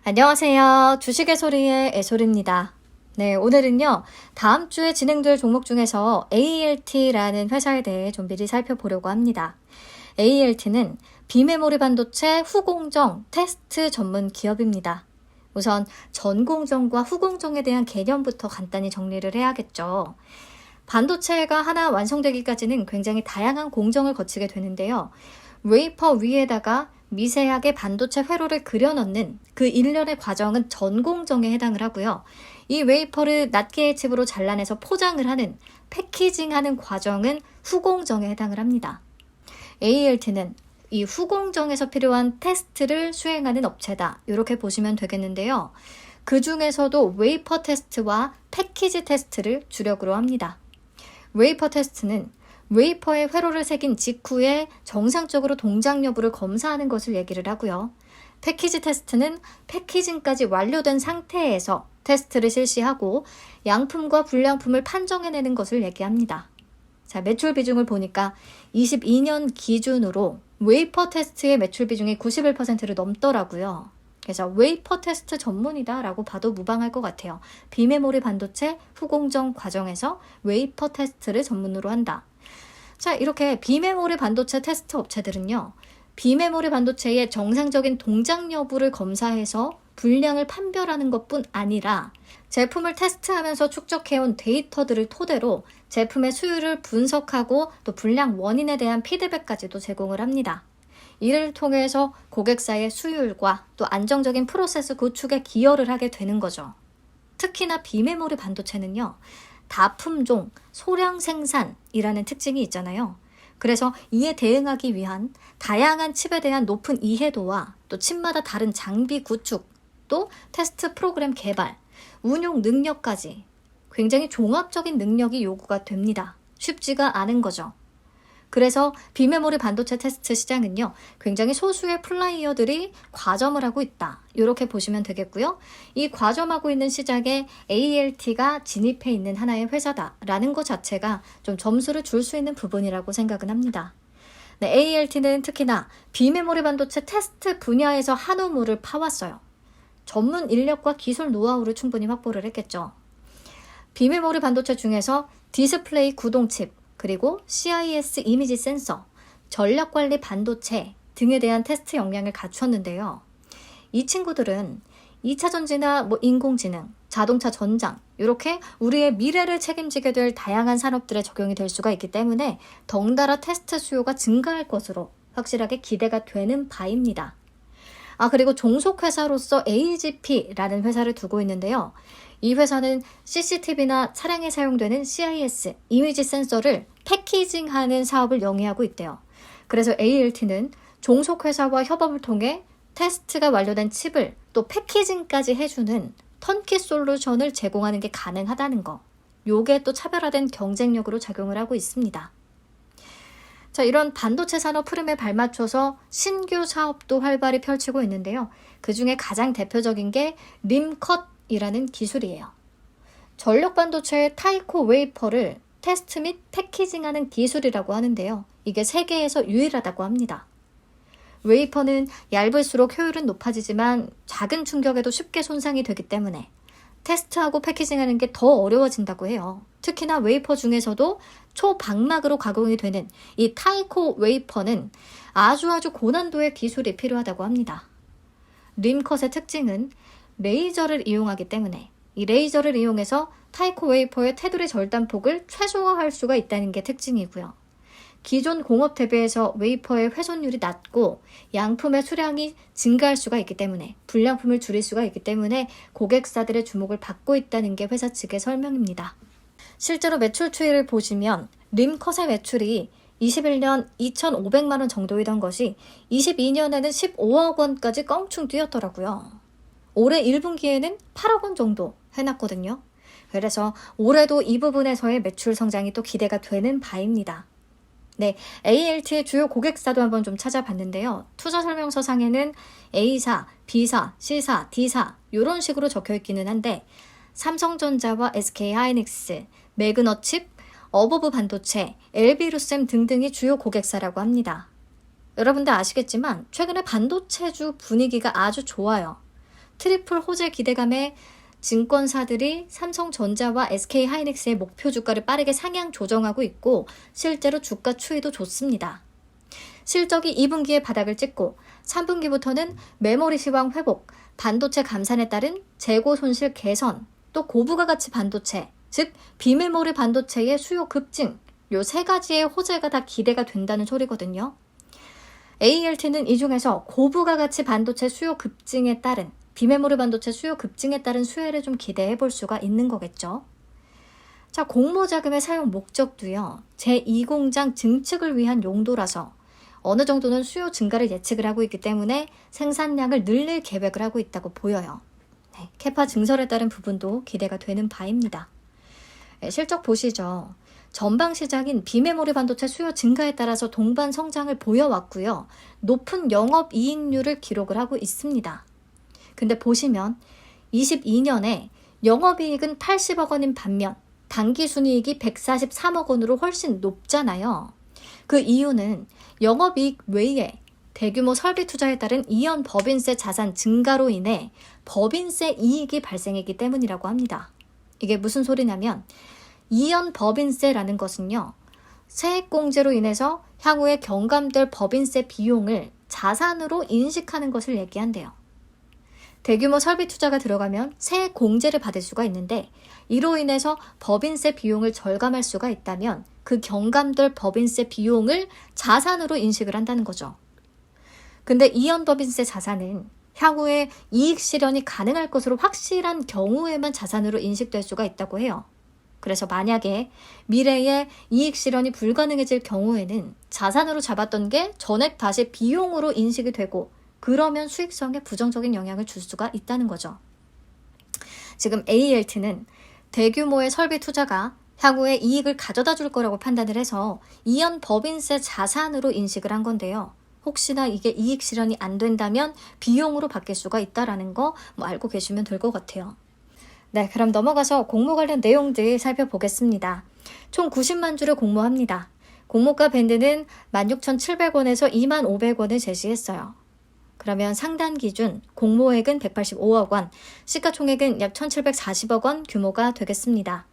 안녕하세요. 주식의 소리의 애소리입니다. 네, 오늘은요, 다음 주에 진행될 종목 중에서 ALT라는 회사에 대해 좀 미리 살펴보려고 합니다. ALT는 비메모리 반도체 후공정 테스트 전문 기업입니다. 우선 전공정과 후공정에 대한 개념부터 간단히 정리를 해야겠죠. 반도체가 하나 완성되기까지는 굉장히 다양한 공정을 거치게 되는데요. 웨이퍼 위에다가 미세하게 반도체 회로를 그려넣는 그 일련의 과정은 전공정에 해당을 하고요. 이 웨이퍼를 낱개의 칩으로 잘라내서 포장을 하는 패키징하는 과정은 후공정에 해당을 합니다. ALT는 이 후공정에서 필요한 테스트를 수행하는 업체다. 이렇게 보시면 되겠는데요. 그 중에서도 웨이퍼 테스트와 패키지 테스트를 주력으로 합니다. 웨이퍼 테스트는 웨이퍼에 회로를 새긴 직후에 정상적으로 동작 여부를 검사하는 것을 얘기를 하고요. 패키지 테스트는 패키징까지 완료된 상태에서 테스트를 실시하고 양품과 불량품을 판정해내는 것을 얘기합니다. 자, 매출 비중을 보니까 22년 기준으로 웨이퍼 테스트의 매출 비중이 91%를 넘더라고요. 그래서 웨이퍼 테스트 전문이다 라고 봐도 무방할 것 같아요. 비메모리 반도체 후공정 과정에서 웨이퍼 테스트를 전문으로 한다. 자, 이렇게 비메모리 반도체 테스트 업체들은요, 비메모리 반도체의 정상적인 동작 여부를 검사해서 불량을 판별하는 것뿐 아니라 제품을 테스트하면서 축적해온 데이터들을 토대로 제품의 수율을 분석하고 또 불량 원인에 대한 피드백까지도 제공을 합니다. 이를 통해서 고객사의 수율과 또 안정적인 프로세스 구축에 기여를 하게 되는 거죠. 특히나 비메모리 반도체는요, 다품종, 소량 생산이라는 특징이 있잖아요. 그래서 이에 대응하기 위한 다양한 칩에 대한 높은 이해도와 또 칩마다 다른 장비 구축, 또 테스트 프로그램 개발, 운용 능력까지 굉장히 종합적인 능력이 요구가 됩니다. 쉽지가 않은 거죠. 그래서 비메모리 반도체 테스트 시장은요, 굉장히 소수의 플레이어들이 과점을 하고 있다. 이렇게 보시면 되겠고요. 이 과점하고 있는 시장에 ALT가 진입해 있는 하나의 회사다라는 것 자체가 좀 점수를 줄 수 있는 부분이라고 생각은 합니다. 네, ALT는 특히나 비메모리 반도체 테스트 분야에서 한 우물을 파왔어요. 전문 인력과 기술 노하우를 충분히 확보를 했겠죠. 비메모리 반도체 중에서 디스플레이 구동칩, 그리고 CIS 이미지 센서, 전력관리 반도체 등에 대한 테스트 역량을 갖췄는데요. 이 친구들은 2차 전지나 인공지능, 자동차 전장, 이렇게 우리의 미래를 책임지게 될 다양한 산업들에 적용이 될 수가 있기 때문에 덩달아 테스트 수요가 증가할 것으로 확실하게 기대가 되는 바입니다. 그리고 종속회사로서 AGP라는 회사를 두고 있는데요. 이 회사는 CCTV나 차량에 사용되는 CIS, 이미지 센서를 패키징하는 사업을 영위하고 있대요. 그래서 ALT는 종속회사와 협업을 통해 테스트가 완료된 칩을 또 패키징까지 해주는 턴키 솔루션을 제공하는 게 가능하다는 거. 요게 또 차별화된 경쟁력으로 작용을 하고 있습니다. 자, 이런 반도체 산업 흐름에 발맞춰서 신규 사업도 활발히 펼치고 있는데요. 그 중에 가장 대표적인 게 림컷이라는 기술이에요. 전력 반도체의 타이코 웨이퍼를 테스트 및 패키징하는 기술이라고 하는데요. 이게 세계에서 유일하다고 합니다. 웨이퍼는 얇을수록 효율은 높아지지만 작은 충격에도 쉽게 손상이 되기 때문에 테스트하고 패키징하는 게 더 어려워진다고 해요. 특히나 웨이퍼 중에서도 초방막으로 가공이 되는 이 타이코 웨이퍼는 아주 고난도의 기술이 필요하다고 합니다. 림컷의 특징은 레이저를 이용하기 때문에 이 레이저를 이용해서 타이코 웨이퍼의 테두리 절단폭을 최소화할 수가 있다는 게 특징이고요. 기존 공업 대비해서 웨이퍼의 훼손율이 낮고 양품의 수량이 증가할 수가 있기 때문에 불량품을 줄일 수가 있기 때문에 고객사들의 주목을 받고 있다는 게 회사 측의 설명입니다. 실제로 매출 추이를 보시면 림컷의 매출이 21년 2,500만 원 정도이던 것이 22년에는 15억 원까지 껑충 뛰었더라고요. 올해 1분기에는 8억 원 정도 해놨거든요. 그래서 올해도 이 부분에서의 매출 성장이 또 기대가 되는 바입니다. 네, ALT의 주요 고객사도 한번 좀 찾아봤는데요. 투자 설명서 상에는 A사, B사, C사, D사 이런 식으로 적혀 있기는 한데 삼성전자와 SK하이닉스, 매그너칩, 어버브 반도체, LB루셈 등등이 주요 고객사라고 합니다. 여러분들 아시겠지만 최근에 반도체주 분위기가 아주 좋아요. 트리플 호재 기대감에 증권사들이 삼성전자와 SK하이닉스의 목표 주가를 빠르게 상향 조정하고 있고 실제로 주가 추이도 좋습니다. 실적이 2분기에 바닥을 찍고 3분기부터는 메모리 시황 회복, 반도체 감산에 따른 재고 손실 개선, 또 고부가 가치 반도체, 즉 비메모리 반도체의 수요 급증, 요 세 가지의 호재가 다 기대가 된다는 소리거든요. ALT는 이 중에서 고부가 가치 반도체 수요 급증에 따른 비메모리 반도체 수요 급증에 따른 수혜를 좀 기대해 볼 수가 있는 거겠죠. 자, 공모자금의 사용 목적도요. 제2공장 증축을 위한 용도라서 어느 정도는 수요 증가를 예측을 하고 있기 때문에 생산량을 늘릴 계획을 하고 있다고 보여요. 네, 캐파 증설에 따른 부분도 기대가 되는 바입니다. 네, 실적 보시죠. 전방 시장인 비메모리 반도체 수요 증가에 따라서 동반 성장을 보여왔고요. 높은 영업이익률을 기록을 하고 있습니다. 근데 보시면 22년에 영업이익은 80억 원인 반면 당기순이익이 143억 원으로 훨씬 높잖아요. 그 이유는 영업이익 외에 대규모 설비 투자에 따른 이연 법인세 자산 증가로 인해 법인세 이익이 발생했기 때문이라고 합니다. 이게 무슨 소리냐면 이연 법인세라는 것은요. 세액공제로 인해서 향후에 경감될 법인세 비용을 자산으로 인식하는 것을 얘기한대요. 대규모 설비 투자가 들어가면 세액공제를 받을 수가 있는데 이로 인해서 법인세 비용을 절감할 수가 있다면 그 경감될 법인세 비용을 자산으로 인식을 한다는 거죠. 근데 이연 법인세 자산은 향후에 이익 실현이 가능할 것으로 확실한 경우에만 자산으로 인식될 수가 있다고 해요. 그래서 만약에 미래에 이익 실현이 불가능해질 경우에는 자산으로 잡았던 게 전액 다시 비용으로 인식이 되고 그러면 수익성에 부정적인 영향을 줄 수가 있다는 거죠. 지금 ALT는 대규모의 설비 투자가 향후에 이익을 가져다 줄 거라고 판단을 해서 이연 법인세 자산으로 인식을 한 건데요. 혹시나 이게 이익 실현이 안 된다면 비용으로 바뀔 수가 있다는 거 알고 계시면 될 것 같아요. 네, 그럼 넘어가서 공모 관련 내용들 살펴보겠습니다. 총 90만 주를 공모합니다. 공모가 밴드는 16,700원에서 25,500원을 제시했어요. 그러면 상단 기준 공모액은 185억 원, 시가총액은 약 1,740억 원 규모가 되겠습니다.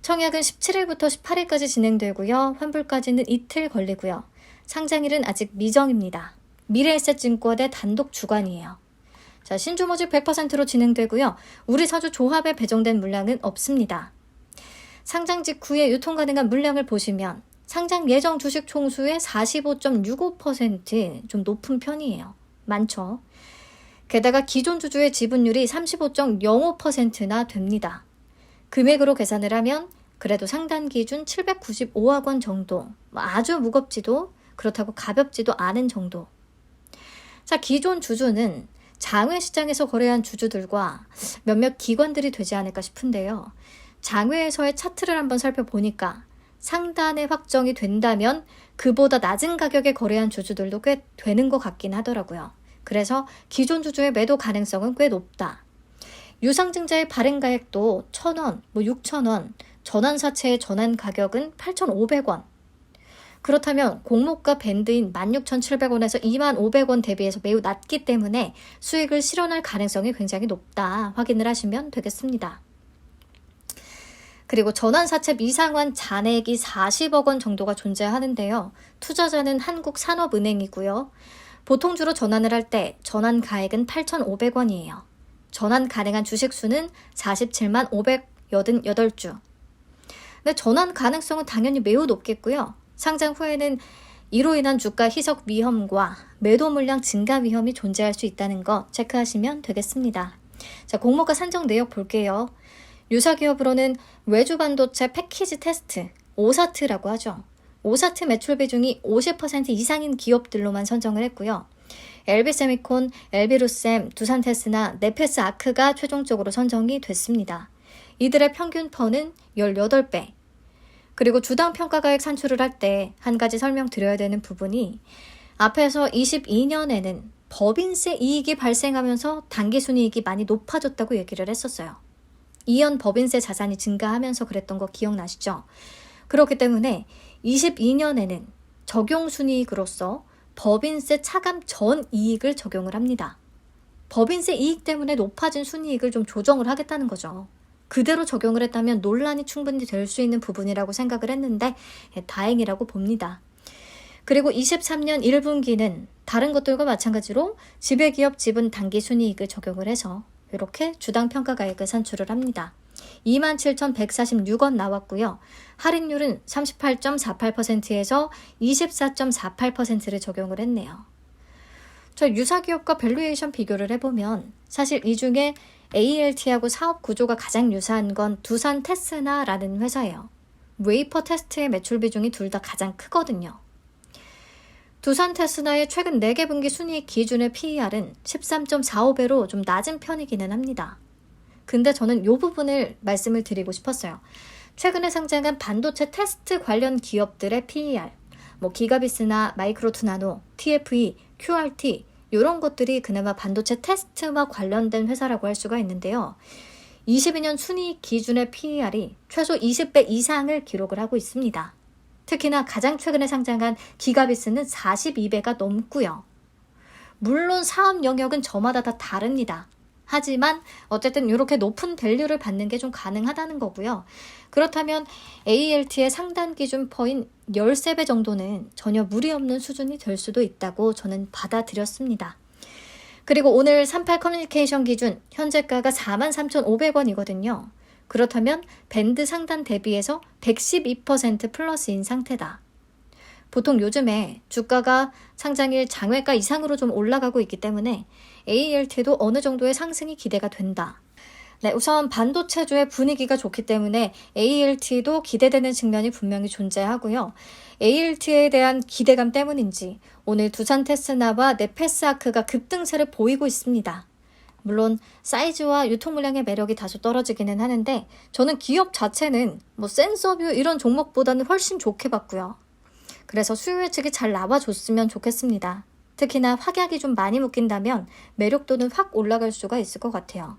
청약은 17일부터 18일까지 진행되고요. 환불까지는 이틀 걸리고요. 상장일은 아직 미정입니다. 미래에셋증권의 단독 주관이에요. 자, 신주 모집 100%로 진행되고요. 우리 사주 조합에 배정된 물량은 없습니다. 상장 직후에 유통 가능한 물량을 보시면 상장 예정 주식 총수의 45.65% 좀 높은 편이에요. 많죠. 게다가 기존 주주의 지분율이 35.05%나 됩니다. 금액으로 계산을 하면 그래도 상단 기준 795억 원 정도, 아주 무겁지도 그렇다고 가볍지도 않은 정도. 자, 기존 주주는 장외시장에서 거래한 주주들과 몇몇 기관들이 되지 않을까 싶은데요. 장외에서의 차트를 한번 살펴보니까 상단에 확정이 된다면 그보다 낮은 가격에 거래한 주주들도 꽤 되는 것 같긴 하더라고요. 그래서 기존 주주의 매도 가능성은 꽤 높다. 유상증자의 발행가액도 1,000원, 6,000원, 전환사채의 전환 가격은 8,500원. 그렇다면 공모가 밴드인 16,700원에서 25,500원 대비해서 매우 낮기 때문에 수익을 실현할 가능성이 굉장히 높다. 확인을 하시면 되겠습니다. 그리고 전환사채 미상환 잔액이 40억 원 정도가 존재하는데요. 투자자는 한국산업은행이고요. 보통 주로 전환을 할 때 전환 가액은 8,500원이에요. 전환 가능한 주식 수는 47만 588주. 근데 전환 가능성은 당연히 매우 높겠고요. 상장 후에는 이로 인한 주가 희석 위험과 매도 물량 증가 위험이 존재할 수 있다는 거 체크하시면 되겠습니다. 자, 공모가 산정 내역 볼게요. 유사기업으로는 외주 반도체 패키지 테스트, 오사트라고 하죠. 오사트 매출 비중이 50% 이상인 기업들로만 선정을 했고요. LB세미콘, LB루셈, 두산테스나 네페스아크가 최종적으로 선정이 됐습니다. 이들의 평균 퍼는 18배. 그리고 주당 평가가액 산출을 할 때 한 가지 설명드려야 되는 부분이 앞에서 22년에는 법인세 이익이 발생하면서 당기순이익이 많이 높아졌다고 얘기를 했었어요. 이연 법인세 자산이 증가하면서 그랬던 거 기억나시죠? 그렇기 때문에 22년에는 적용순이익으로서 법인세 차감 전 이익을 적용을 합니다. 법인세 이익 때문에 높아진 순이익을 좀 조정을 하겠다는 거죠. 그대로 적용을 했다면 논란이 충분히 될 수 있는 부분이라고 생각을 했는데 다행이라고 봅니다. 그리고 23년 1분기는 다른 것들과 마찬가지로 지배기업 지분 단기 순이익을 적용을 해서 이렇게 주당 평가가액을 산출을 합니다. 27,146원 나왔고요. 할인율은 38.48%에서 24.48%를 적용을 했네요. 저 유사기업과 밸류에이션 비교를 해보면 사실 이 중에 ALT하고 사업 구조가 가장 유사한 건 두산 테스나라는 회사예요. 웨이퍼 테스트의 매출 비중이 둘 다 가장 크거든요. 두산 테스나의 최근 4개 분기 순이익 기준의 PER은 13.45배로 좀 낮은 편이기는 합니다. 근데 저는 이 부분을 말씀을 드리고 싶었어요. 최근에 상장한 반도체 테스트 관련 기업들의 PER, 기가비스나 마이크로투나노, TFE, QRT 이런 것들이 그나마 반도체 테스트와 관련된 회사라고 할 수가 있는데요. 22년 순이익 기준의 PER이 최소 20배 이상을 기록을 하고 있습니다. 특히나 가장 최근에 상장한 기가비스는 42배가 넘고요. 물론 사업 영역은 저마다 다 다릅니다. 하지만 어쨌든 이렇게 높은 밸류를 받는 게 좀 가능하다는 거고요. 그렇다면 ALT의 상단 기준 퍼인 13배 정도는 전혀 무리 없는 수준이 될 수도 있다고 저는 받아들였습니다. 그리고 오늘 38 커뮤니케이션 기준 현재가가 43,500원이거든요. 그렇다면 밴드 상단 대비해서 112% 플러스인 상태다. 보통 요즘에 주가가 상장일 장외가 이상으로 좀 올라가고 있기 때문에 ALT도 어느 정도의 상승이 기대가 된다. 네, 우선 반도체주의 분위기가 좋기 때문에 ALT도 기대되는 측면이 분명히 존재하고요. ALT에 대한 기대감 때문인지 오늘 두산 테스나와 네페스아크가 급등세를 보이고 있습니다. 물론 사이즈와 유통 물량의 매력이 다소 떨어지기는 하는데 저는 기업 자체는 센서뷰 이런 종목보다는 훨씬 좋게 봤고요. 그래서 수요 예측이 잘 나와줬으면 좋겠습니다. 특히나 확약이 좀 많이 묶인다면 매력도는 확 올라갈 수가 있을 것 같아요.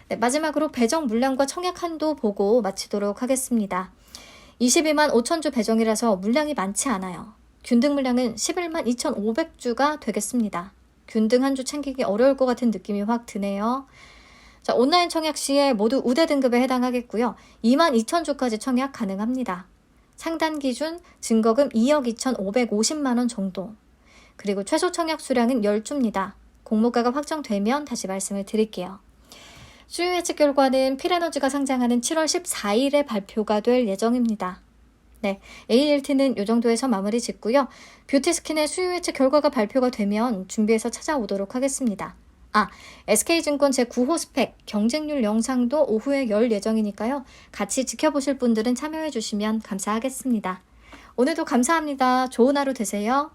네, 마지막으로 배정 물량과 청약 한도 보고 마치도록 하겠습니다. 22만 5천주 배정이라서 물량이 많지 않아요. 균등 물량은 11만 2,500주가 되겠습니다. 균등 한 주 챙기기 어려울 것 같은 느낌이 확 드네요. 자, 온라인 청약 시에 모두 우대 등급에 해당하겠고요. 2만 2천주까지 청약 가능합니다. 상단 기준 증거금 2억 2,550만 원 정도. 그리고 최소 청약 수량은 10주입니다. 공모가가 확정되면 다시 말씀을 드릴게요. 수요 예측 결과는 필에너지가 상장하는 7월 14일에 발표가 될 예정입니다. 네, ALT는 이 정도에서 마무리 짓고요. 뷰티스킨의 수요 예측 결과가 발표가 되면 준비해서 찾아오도록 하겠습니다. SK증권 제9호 스펙 경쟁률 영상도 오후에 열 예정이니까요. 같이 지켜보실 분들은 참여해 주시면 감사하겠습니다. 오늘도 감사합니다. 좋은 하루 되세요.